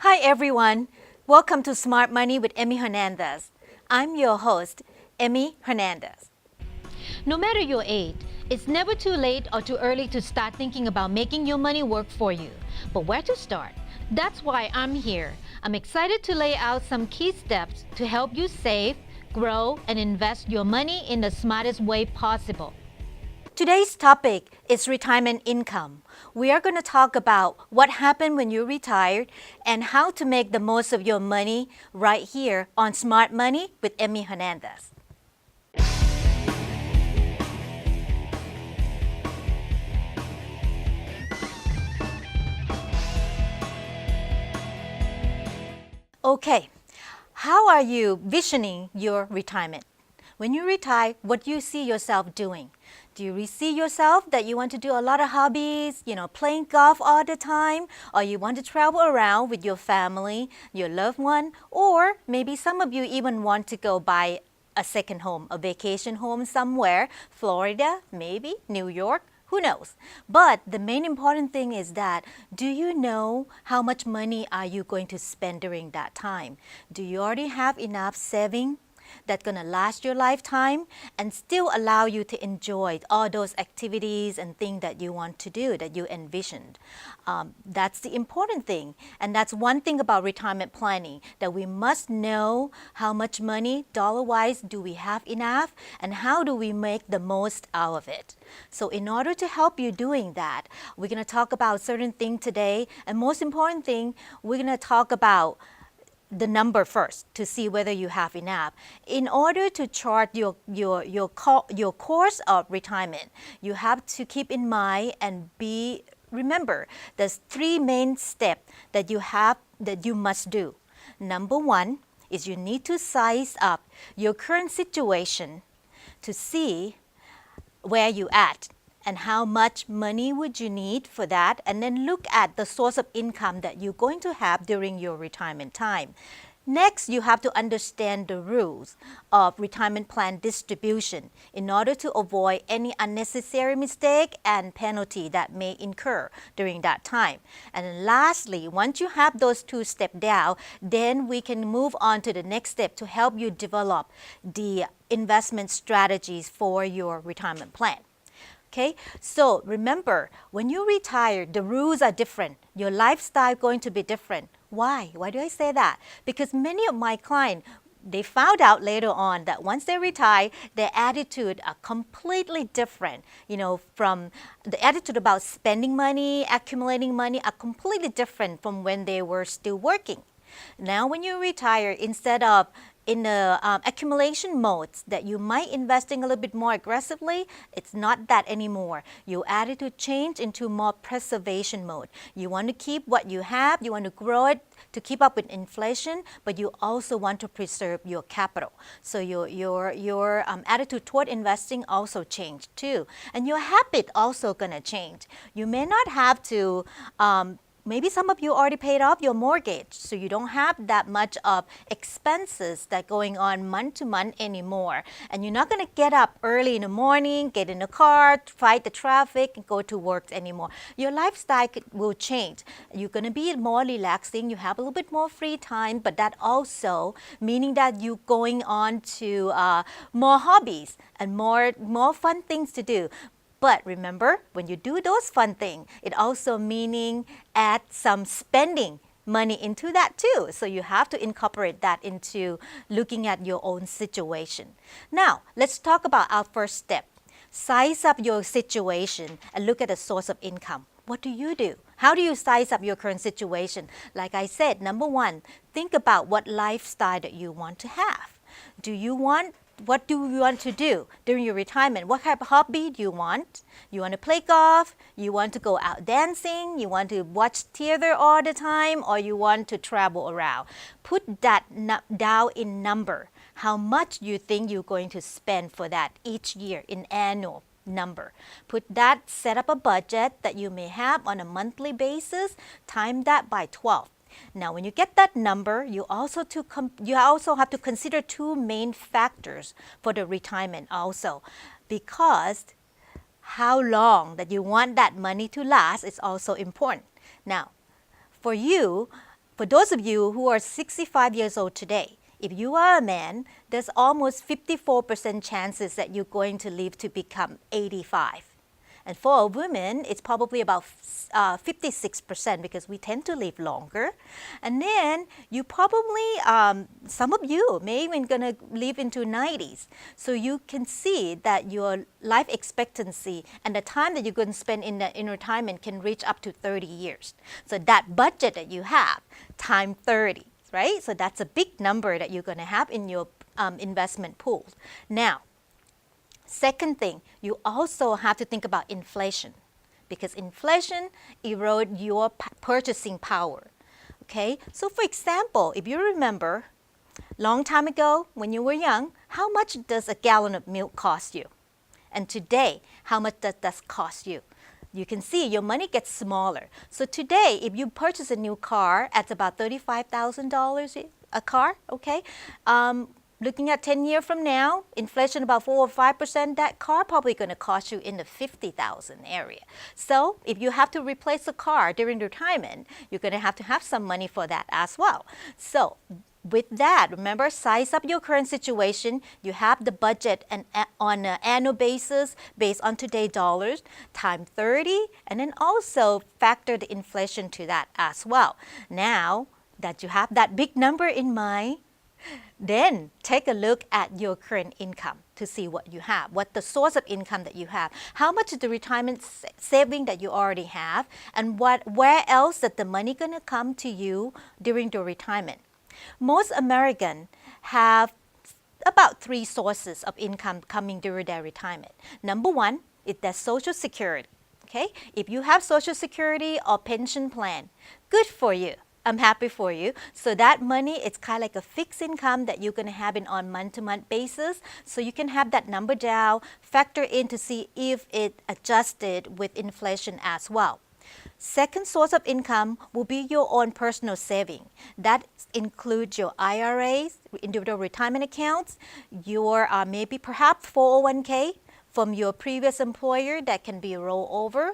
Hi everyone, welcome to Smart Money with Emmy Hernandez. I'm your host, Emmy Hernandez. No matter your age, it's never too late or too early to start thinking about making your money work for you. But where to start? That's why I'm here. I'm excited to lay out some key steps to help you save, grow, and invest your money in the smartest way possible. Today's topic is retirement income. We are going to talk about what happened when you retired and how to make the most of your money right here on Smart Money with Emmy Hernandez. Okay, how are you visioning your retirement? When you retire, what do you see yourself doing? Do you see yourself that you want to do a lot of hobbies, playing golf all the time, or you want to travel around with your family, your loved one, or maybe some of you even want to go buy a second home, a vacation home somewhere, Florida, maybe New York, who knows? But the main important thing is that, do you know how much money are you going to spend during that time? Do you already have enough saving that's going to last your lifetime and still allow you to enjoy all those activities and things that you want to do, that you envisioned? That's the important thing. And that's one thing about retirement planning, that we must know how much money, dollar-wise, do we have enough, and how do we make the most out of it. So in order to help you doing that, we're going to talk about certain things today. And most important thing, we're going to talk about the number first to see whether you have enough. In order to chart your course of retirement, you have to keep in mind and remember there's three main steps that you must do. Number one is you need to size up your current situation to see where you at and how much money would you need for that, and then look at the source of income that you're going to have during your retirement time. Next, you have to understand the rules of retirement plan distribution in order to avoid any unnecessary mistake and penalty that may incur during that time. And then lastly, once you have those two steps down, then we can move on to the next step to help you develop the investment strategies for your retirement plan. Okay, so remember, when you retire, the rules are different. Your lifestyle going to be different. Why? Why do I say that? Because many of my clients, they found out later on that once they retire, their attitude are completely different. From the attitude about spending money, accumulating money are completely different from when they were still working. Now when you retire, instead of in the accumulation modes that you might investing a little bit more aggressively, it's not that anymore. Your attitude change into more preservation mode. You want to keep what you have, you want to grow it to keep up with inflation, but you also want to preserve your capital. So your attitude toward investing also changed too. And your habit also gonna change. You may not have to maybe some of you already paid off your mortgage, so you don't have that much of expenses that going on month to month anymore. And you're not going to get up early in the morning, get in the car, fight the traffic, and go to work anymore. Your lifestyle will change. You're going to be more relaxing. You have a little bit more free time, but that also meaning that you're going on to more hobbies and more fun things to do. But remember, when you do those fun things, it also meaning add some spending money into that too. So you have to incorporate that into looking at your own situation. Now, let's talk about our first step. Size up your situation and look at the source of income. What do you do? How do you size up your current situation? Like I said, number one, think about what lifestyle that you want to have. What do you want to do during your retirement? What type of hobby do you want? You want to play golf? You want to go out dancing? You want to watch theater all the time? Or you want to travel around? Put that down in number. How much you think you're going to spend for that each year in annual number. Set up a budget that you may have on a monthly basis. Time that by 12. Now, when you get that number, you also have to consider two main factors for the retirement also, because how long that you want that money to last is also important. Now, for you, For those of you who are 65 years old today, if you are a man, there's almost 54% chances that you're going to live to become 85. And for a woman, it's probably about 56% because we tend to live longer. And then you probably, some of you may even gonna live into 90s. So you can see that your life expectancy and the time that you're going to spend in retirement can reach up to 30 years. So that budget that you have, time 30, right? So that's a big number that you're gonna have in your investment pool. Now, second thing, you also have to think about inflation because inflation erodes your purchasing power. Okay, so for example, if you remember, long time ago when you were young, how much does a gallon of milk cost you? And today, how much does that cost you? You can see your money gets smaller. So today, if you purchase a new car at about $35,000 a car, okay? Looking at 10 years from now, inflation about 4 or 5%, that car probably going to cost you in the 50,000 area. So if you have to replace a car during retirement, you're going to have some money for that as well. So with that, remember, size up your current situation. You have the budget and on an annual basis based on today's dollars, time 30, and then also factor the inflation to that as well. Now that you have that big number in mind, then take a look at your current income to see what you have, what the source of income that you have, how much is the retirement saving that you already have, and where else is the money going to come to you during your retirement. Most Americans have about 3 sources of income coming during their retirement. Number one is their Social Security. Okay, if you have Social Security or pension plan, good for you. I'm happy for you. So that money, it's kind of like a fixed income that you're going to have on month-to-month basis. So you can have that number down, factor in to see if it adjusted with inflation as well. Second source of income will be your own personal saving. That includes your IRAs, individual retirement accounts, your maybe perhaps 401k from your previous employer that can be rolled over.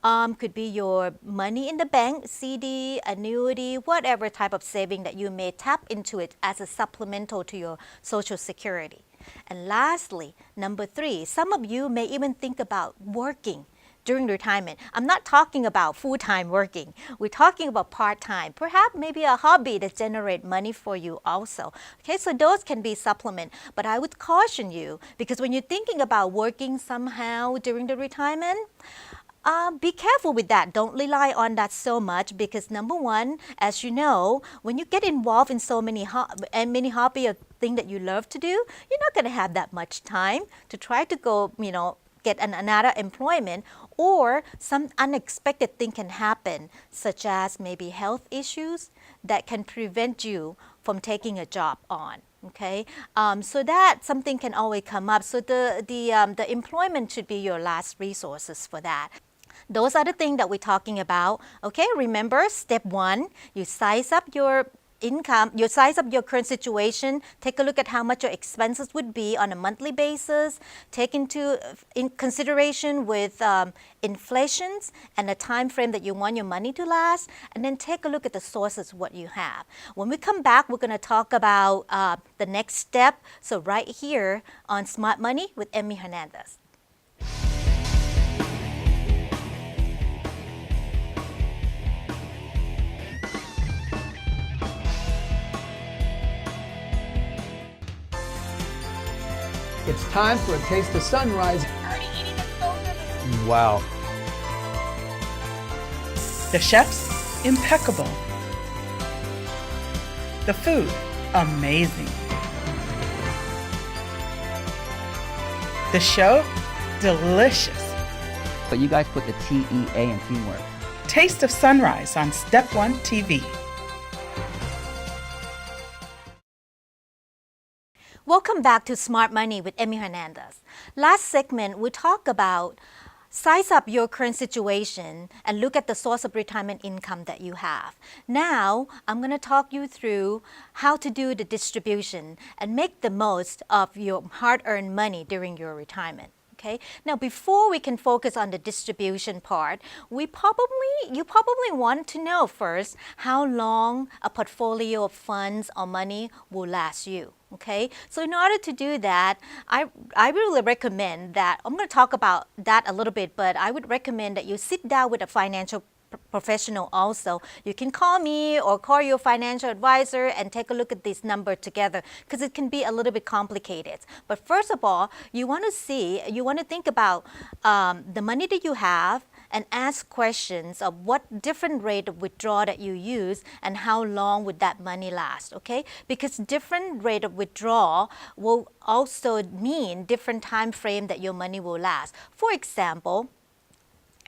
Could be your money in the bank, CD, annuity, whatever type of saving that you may tap into it as a supplemental to your Social Security. And lastly, number 3, some of you may even think about working during retirement. I'm not talking about full-time working. We're talking about part-time, perhaps maybe a hobby that generates money for you also. Okay, so those can be supplement. But I would caution you, because when you're thinking about working somehow during the retirement, be careful with that. Don't rely on that so much because number one, as you know, when you get involved in so many hobby or thing that you love to do, you're not going to have that much time to try to go, get another employment, or some unexpected thing can happen, such as maybe health issues that can prevent you from taking a job on. Okay, so that something can always come up. So the employment should be your last resources for that. Those are the things that we're talking about. Okay, remember step 1, you size up your income, you size up your current situation, take a look at how much your expenses would be on a monthly basis, take into consideration with inflations and the time frame that you want your money to last, and then take a look at the sources what you have. When we come back, we're going to talk about the next step. So right here on Smart Money with Emmy Hernandez. It's time for a taste of sunrise. Already eating the soul. Wow. The chefs, impeccable. The food, amazing. The show, delicious. But you guys put the T-E-A in teamwork. Taste of Sunrise on Step 1 TV. Welcome back to Smart Money with Emmy Hernandez. Last segment, we talked about size up your current situation and look at the source of retirement income that you have. Now, I'm going to talk you through how to do the distribution and make the most of your hard-earned money during your retirement. Okay. Now, before we can focus on the distribution part, you probably want to know first how long a portfolio of funds or money will last you. Okay. So in order to do that, I really recommend that I'm going to talk about that a little bit, but I would recommend that you sit down with a financial professional also. You can call me or call your financial advisor and take a look at this number together because it can be a little bit complicated. But first of all, you want to think about the money that you have and ask questions of what different rate of withdrawal that you use and how long would that money last, okay? Because different rate of withdrawal will also mean different time frame that your money will last. For example,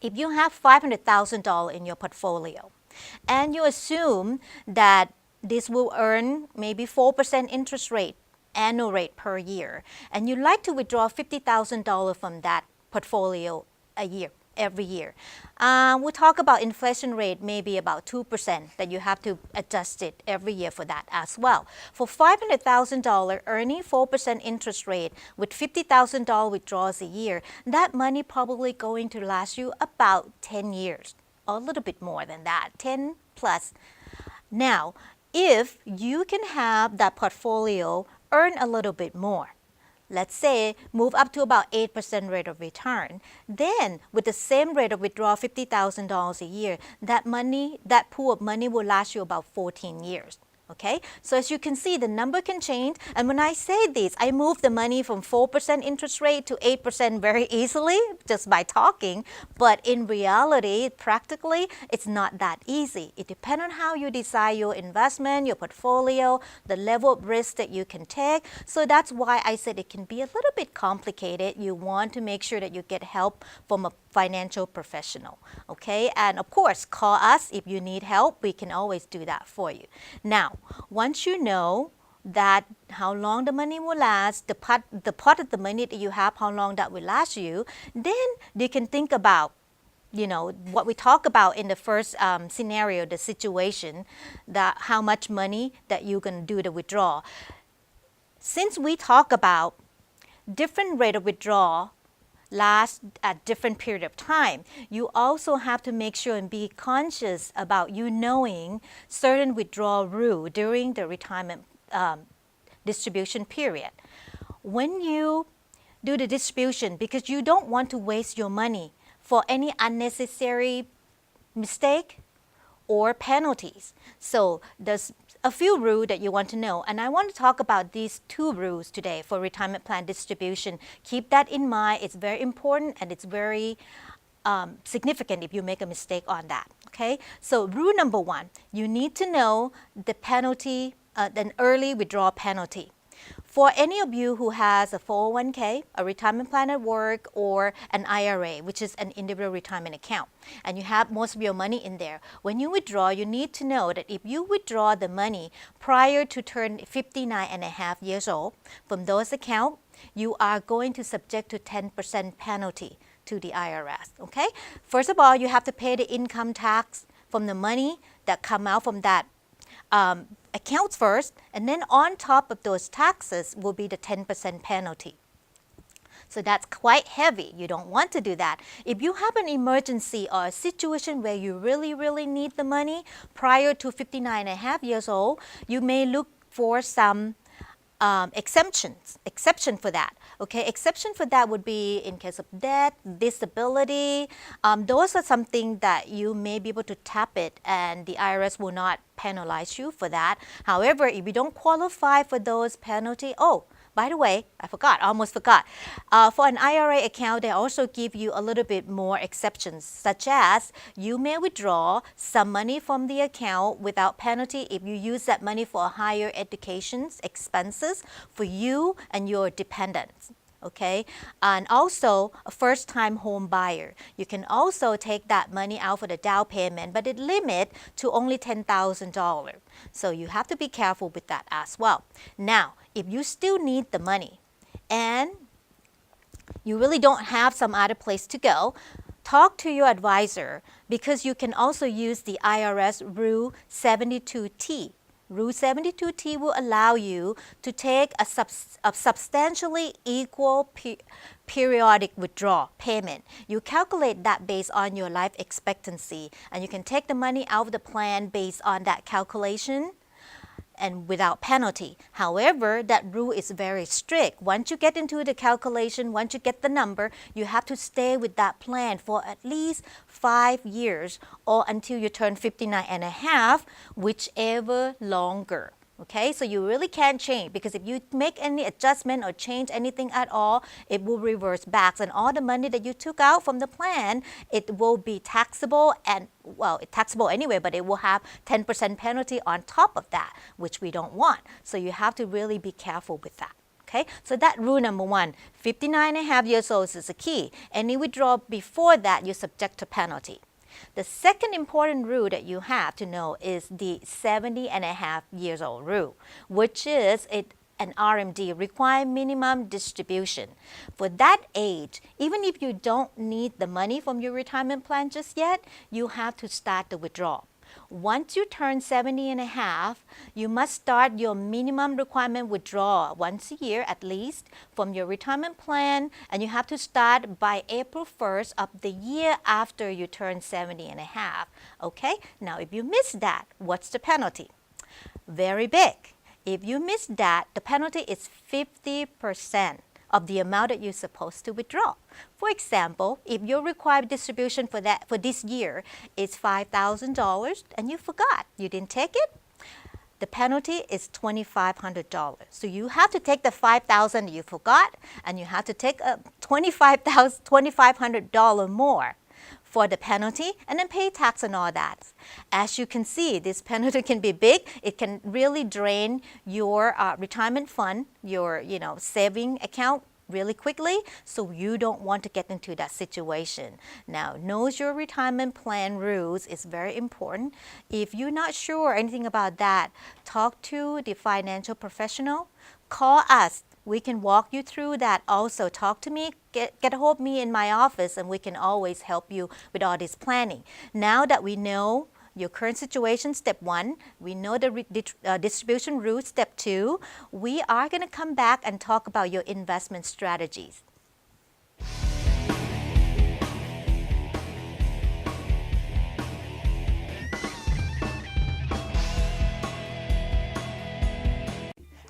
if you have $500,000 in your portfolio and you assume that this will earn maybe 4% interest rate, annual rate per year, and you'd like to withdraw $50,000 from that portfolio every year. We'll talk about inflation rate, maybe about 2% that you have to adjust it every year for that as well. For $500,000 earning 4% interest rate with $50,000 withdrawals a year, that money probably going to last you about 10 years, or a little bit more than that, 10 plus. Now, if you can have that portfolio earn a little bit more, let's say move up to about 8% rate of return, then with the same rate of withdrawal, $50,000 a year, that pool of money will last you about 14 years. Okay, so as you can see, the number can change. And when I say this, I move the money from 4% interest rate to 8% very easily just by talking. But in reality, practically, it's not that easy. It depends on how you decide your investment, your portfolio, the level of risk that you can take. So that's why I said it can be a little bit complicated. You want to make sure that you get help from a financial professional. Okay, and of course, call us if you need help. We can always do that for you. Now, once you know that how long the money will last, the pot of the money that you have, how long that will last you, then you can think about, what we talk about in the first scenario, the situation, that how much money that you're going to do the withdrawal. Since we talk about different rate of withdrawal last at different period of time, you also have to make sure and be conscious about you knowing certain withdrawal rule during the retirement distribution period. When you do the distribution, because you don't want to waste your money for any unnecessary mistake or penalties. So there's a few rules that you want to know, and I want to talk about these two rules today for retirement plan distribution. Keep that in mind. It's very important and it's very significant if you make a mistake on that. Okay, so rule number one, you need to know the penalty, the early withdrawal penalty. For any of you who has a 401k, a retirement plan at work, or an IRA, which is an individual retirement account, and you have most of your money in there, when you withdraw, you need to know that if you withdraw the money prior to turn 59 and a half years old from those accounts, you are going to subject to 10% penalty to the IRS. Okay? First of all, you have to pay the income tax from the money that come out from that accounts first, and then on top of those taxes will be the 10% penalty. So that's quite heavy. You don't want to do that. If you have an emergency or a situation where you really need the money prior to 59 and a half years old, you may look for some exception for that. Okay, exception for that would be in case of death, disability. Those are something that you may be able to tap it and the IRS will not penalize you for that. However, if you don't qualify for those penalty, by the way, almost forgot. For an IRA account, they also give you a little bit more exceptions, such as you may withdraw some money from the account without penalty if you use that money for higher education expenses for you and your dependents. Okay, and also a first-time home buyer. You can also take that money out for the down payment, but it limit to only $10,000. So you have to be careful with that as well. Now, if you still need the money and you really don't have some other place to go, talk to your advisor because you can also use the IRS Rule 72T Rule 72T will allow you to take a substantially equal periodic withdrawal payment. You calculate that based on your life expectancy, and you can take the money out of the plan based on that calculation and without penalty. However, that rule is very strict. Once you get into the calculation, once you get the number, you have to stay with that plan for at least 5 years or until you turn 59 and a half, whichever longer. Okay, so you really can't change, because if you make any adjustment or change anything at all, it will reverse back, and all the money that you took out from the plan, it will be taxable, and well, it's taxable anyway, but it will have 10% penalty on top of that, which we don't want. So you have to really be careful with that. Okay, so that rule number 1, 59 and a half years old is the key. Any withdrawal before that, you're subject to penalty. The second important rule that you have to know is the 70 and a half years old rule, which is an RMD, required minimum distribution. For that age, even if you don't need the money from your retirement plan just yet, you have to start the withdrawal. Once you turn 70 and a half, you must start your minimum requirement withdrawal once a year at least from your retirement plan, and you have to start by April 1st of the year after you turn 70 and a half. Okay, now if you miss that, what's the penalty? Very big. If you miss that, the penalty is 50% of the amount that you're supposed to withdraw. For example, if your required distribution for this year is $5,000 and you forgot, you didn't take it, the penalty is $2,500. So you have to take the $5,000 you forgot, and you have to take a $2,500 more for the penalty, and then pay tax and all that. As you can see, this penalty can be big. It can really drain your retirement fund, your saving account really quickly, so you don't want to get into that situation. Now, knows your retirement plan rules is very important. If you're not sure anything about that, talk to the financial professional. Call us. We can walk you through that. Also, talk to me, get a hold of me in my office, and we can always help you with all this planning. Now that we know your current situation, step 1, we know the distribution rule, step 2, we are going to come back and talk about your investment strategies.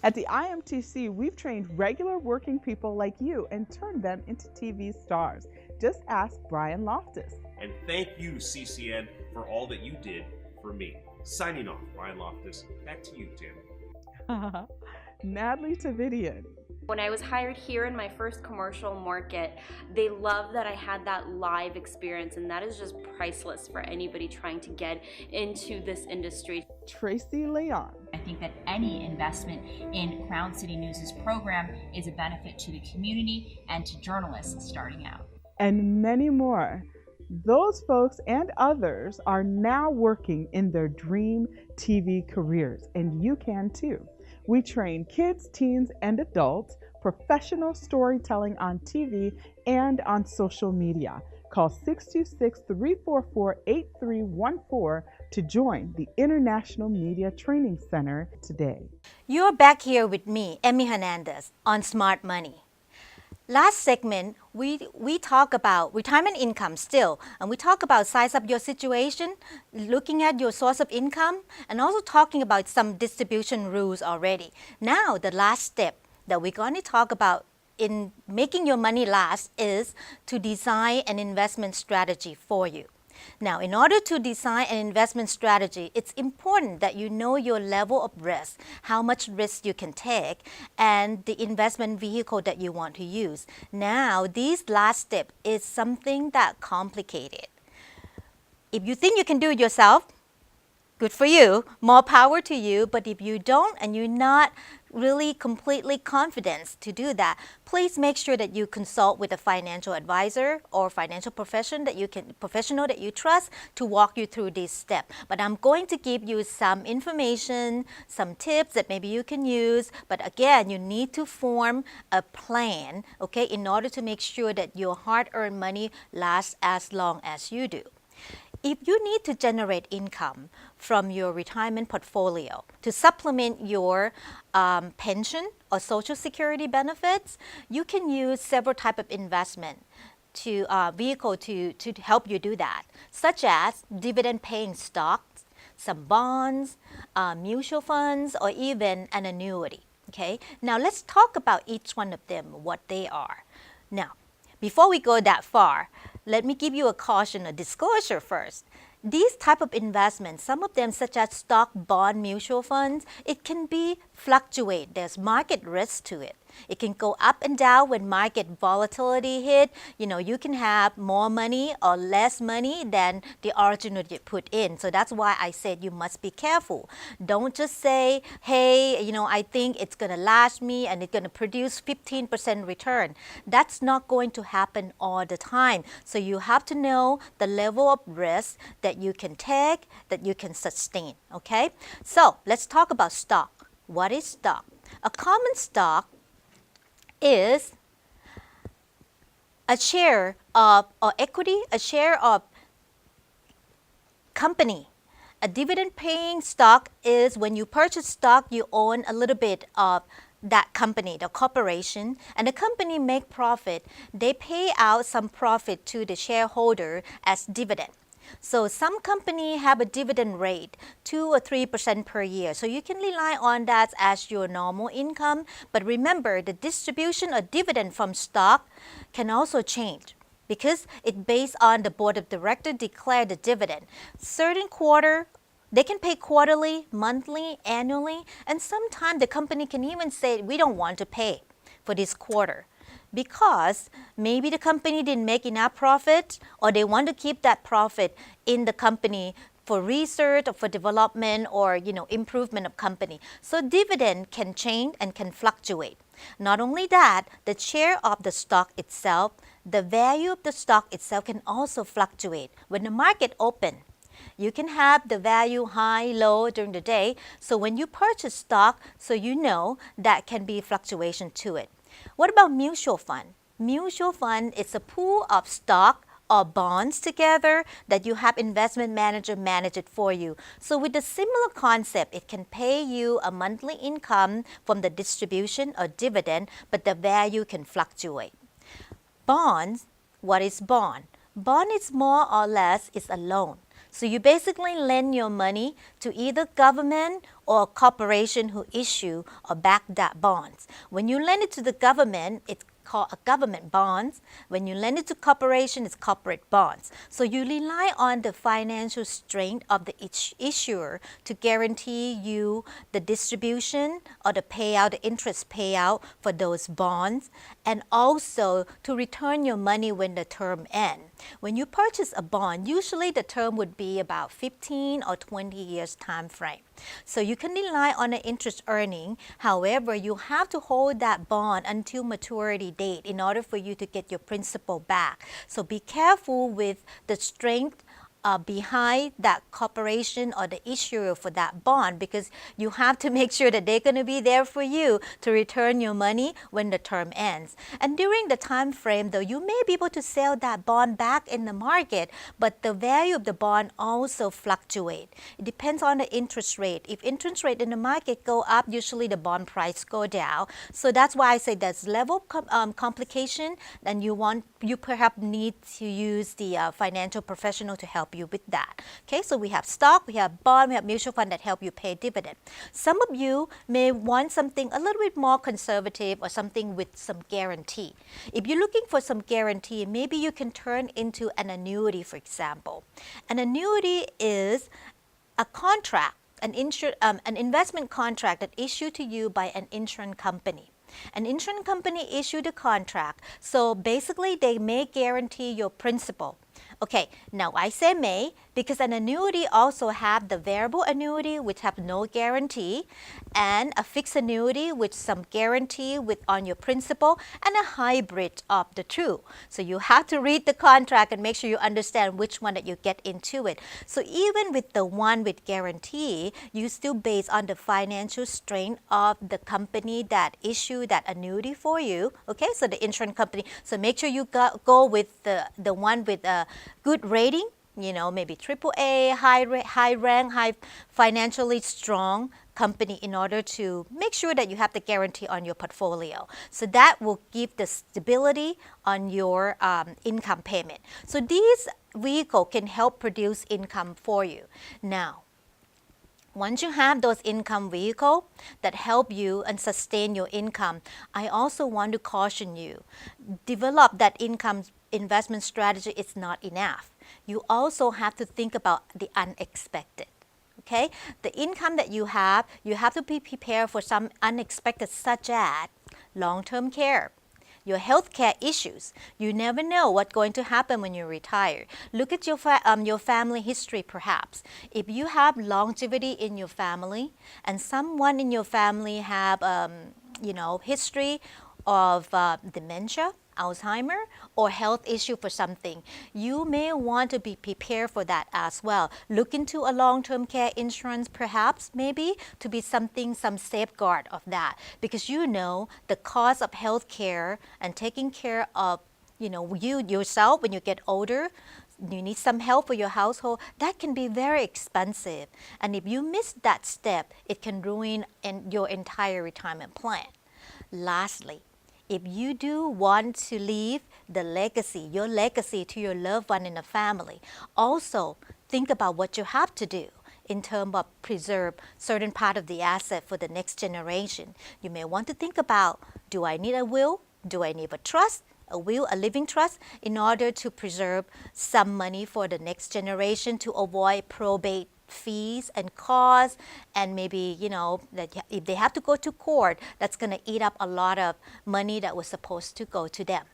At the IMTC, we've trained regular working people like you and turned them into TV stars. Just ask Brian Loftus. And thank you, CCN, for all that you did for me. Signing off, Brian Loftus. Back to you, Tammy. Natalie Tavidian. When I was hired here in my first commercial market, they loved that I had that live experience, and that is just priceless for anybody trying to get into this industry. Tracy Leon. I think that any investment in Crown City News' program is a benefit to the community and to journalists starting out. And many more. Those folks and others are now working in their dream TV careers, and you can too. We train kids, teens, and adults, professional storytelling on TV and on social media. Call 626-344-8314 to join the International Media Training Center today. You're back here with me, Emmy Hernandez, on Smart Money. Last segment, we talk about retirement income still, and we talk about size up your situation, looking at your source of income, and also talking about some distribution rules already. Now, the last step that we're going to talk about in making your money last is to design an investment strategy for you. Now, in order to design an investment strategy, it's important that you know your level of risk, how much risk you can take, and the investment vehicle that you want to use. Now, this last step is something that's complicated. If you think you can do it yourself, good for you, more power to you. But if you don't and you're not really completely confident to do that, please make sure that you consult with a financial advisor or financial professional that you trust to walk you through this step. But I'm going to give you some information, some tips that maybe you can use. But again, you need to form a plan, okay, in order to make sure that your hard-earned money lasts as long as you do. if you need to generate income from your retirement portfolio to supplement your pension or social security benefits, you can use several types of investment to vehicle to help you do that, such as dividend paying stocks, some bonds, mutual funds, or even an annuity. Okay, now let's talk about each one of them, what they are. Now, before we go that far, let me give you a caution, a disclosure first. These type of investments, some of them such as stock, bond, mutual funds, it can be fluctuate. There's market risk to it. It can go up and down when market volatility hit. You can have more money or less money than the original you put in. So that's why I said you must be careful. Don't just say, hey, I think it's going to last me and it's going to produce 15% return. That's not going to happen all the time. So you have to know the level of risk that you can take, that you can sustain. Okay? So let's talk about stock. What is stock? A common stock is a share of or equity, a share of company. A dividend paying stock is when you purchase stock, you own a little bit of that company, the corporation, and the company make profit. They pay out some profit to the shareholder as dividend. So some companies have a dividend rate, 2 or 3% per year. So you can rely on that as your normal income. But remember, the distribution of dividend from stock can also change because it's based on the board of directors declare the dividend. Certain quarter, they can pay quarterly, monthly, annually, and sometimes the company can even say, we don't want to pay for this quarter, because maybe the company didn't make enough profit, or they want to keep that profit in the company for research or for development or improvement of company. So dividend can change and can fluctuate. Not only that, the share of the stock itself, the value of the stock itself can also fluctuate. When the market open, you can have the value high, low during the day. So when you purchase stock, so that can be fluctuation to it. What about mutual fund? Mutual fund is a pool of stock or bonds together that you have investment manager manage it for you. So with a similar concept, it can pay you a monthly income from the distribution or dividend, but the value can fluctuate. Bonds, what is bond? Bond is more or less is a loan. So you basically lend your money to either government or corporation who issue or back that bonds. When you lend it to the government, it's called a government bonds. When you lend it to corporation, it's corporate bonds. So you rely on the financial strength of the issuer to guarantee you the distribution or the payout, the interest payout for those bonds, and also to return your money when the term ends. When you purchase a bond, usually the term would be about 15 or 20 years time frame. So you can rely on the interest earning. However, you have to hold that bond until maturity date in order for you to get your principal back. So be careful with the strength behind that corporation or the issuer for that bond, because you have to make sure that they're going to be there for you to return your money when the term ends. And during the time frame, though, you may be able to sell that bond back in the market, but the value of the bond also fluctuate. It depends on the interest rate. If interest rate in the market go up, usually the bond price go down. So that's why I say there's level complication, and you perhaps need to use the financial professional to help you with that. Okay, so we have stock, we have bond, we have mutual fund that help you pay dividend. Some of you may want something a little bit more conservative or something with some guarantee. If you're looking for some guarantee, maybe you can turn into an annuity, for example. An annuity is a contract, an investment contract that issued to you by an insurance company. An insurance company issued a contract, so basically they may guarantee your principal. Okay, now I say may because an annuity also have the variable annuity, which have no guarantee, and a fixed annuity with some guarantee on your principal, and a hybrid of the two. So you have to read the contract and make sure you understand which one that you get into it. So even with the one with guarantee, you still base on the financial strength of the company that issued that annuity for you. Okay, so the insurance company. So make sure you go with the one with a good rating. maybe AAA, high rank, high financially strong company in order to make sure that you have the guarantee on your portfolio. So that will give the stability on your income payment. So these vehicles can help produce income for you. Now, once you have those income vehicles that help you and sustain your income, I also want to caution you, develop that income investment strategy is not enough. You also have to think about the unexpected. Okay? The income that you have to be prepared for some unexpected, such as long-term care, your health care issues. You never know what's going to happen when you retire. Look at your family history perhaps. If you have longevity in your family and someone in your family have history of dementia, Alzheimer, or health issue for something, you may want to be prepared for that as well. Look into a long-term care insurance perhaps, maybe, to be some safeguard of that, because the cost of health care and taking care of you yourself when you get older, you need some help for your household, that can be very expensive. And if you miss that step, it can ruin your entire retirement plan. Lastly, if you do want to leave your legacy to your loved one in the family, also think about what you have to do in terms of preserve certain part of the asset for the next generation. You may want to think about, do I need a will? Do I need a trust? A will, a living trust, in order to preserve some money for the next generation to avoid probate fees and costs, and maybe that if they have to go to court, that's going to eat up a lot of money that was supposed to go to them.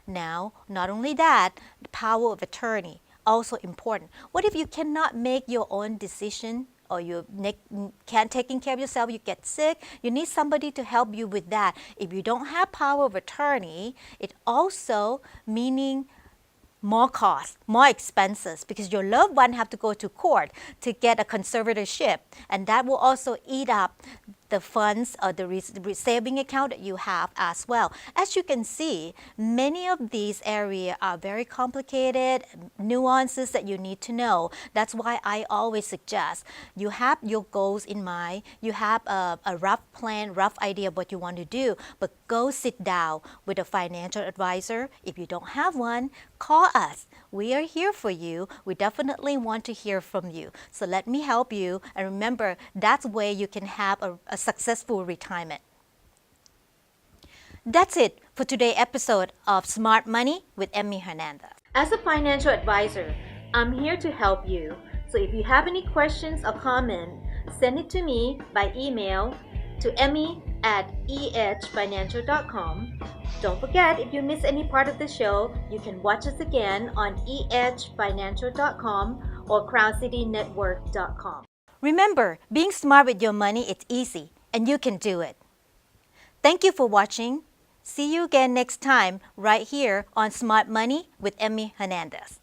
Now, not only that, the power of attorney also important. What if you cannot make your own decision, or you can't taking care of yourself, you get sick, you need somebody to help you with that? If you don't have power of attorney, it also meaning more costs, more expenses, because your loved one have to go to court to get a conservatorship, and that will also eat up the funds or the saving account that you have as well. As you can see, many of these areas are very complicated, nuances that you need to know. That's why I always suggest you have your goals in mind, you have a rough plan, rough idea of what you want to do, but go sit down with a financial advisor. If you don't have one, call us. We are here for you. We definitely want to hear from you. So let me help you. And remember, that's where you can have a successful retirement. That's it for today's episode of Smart Money with Emmy Hernandez. As a financial advisor, I'm here to help you. So if you have any questions or comments, send it to me by email to emmy@ehfinancial.com. Don't forget, if you miss any part of the show, you can watch us again on ehfinancial.com or crowncitynetwork.com. Remember, being smart with your money is easy, and you can do it. Thank you for watching. See you again next time right here on Smart Money with Emmy Hernandez.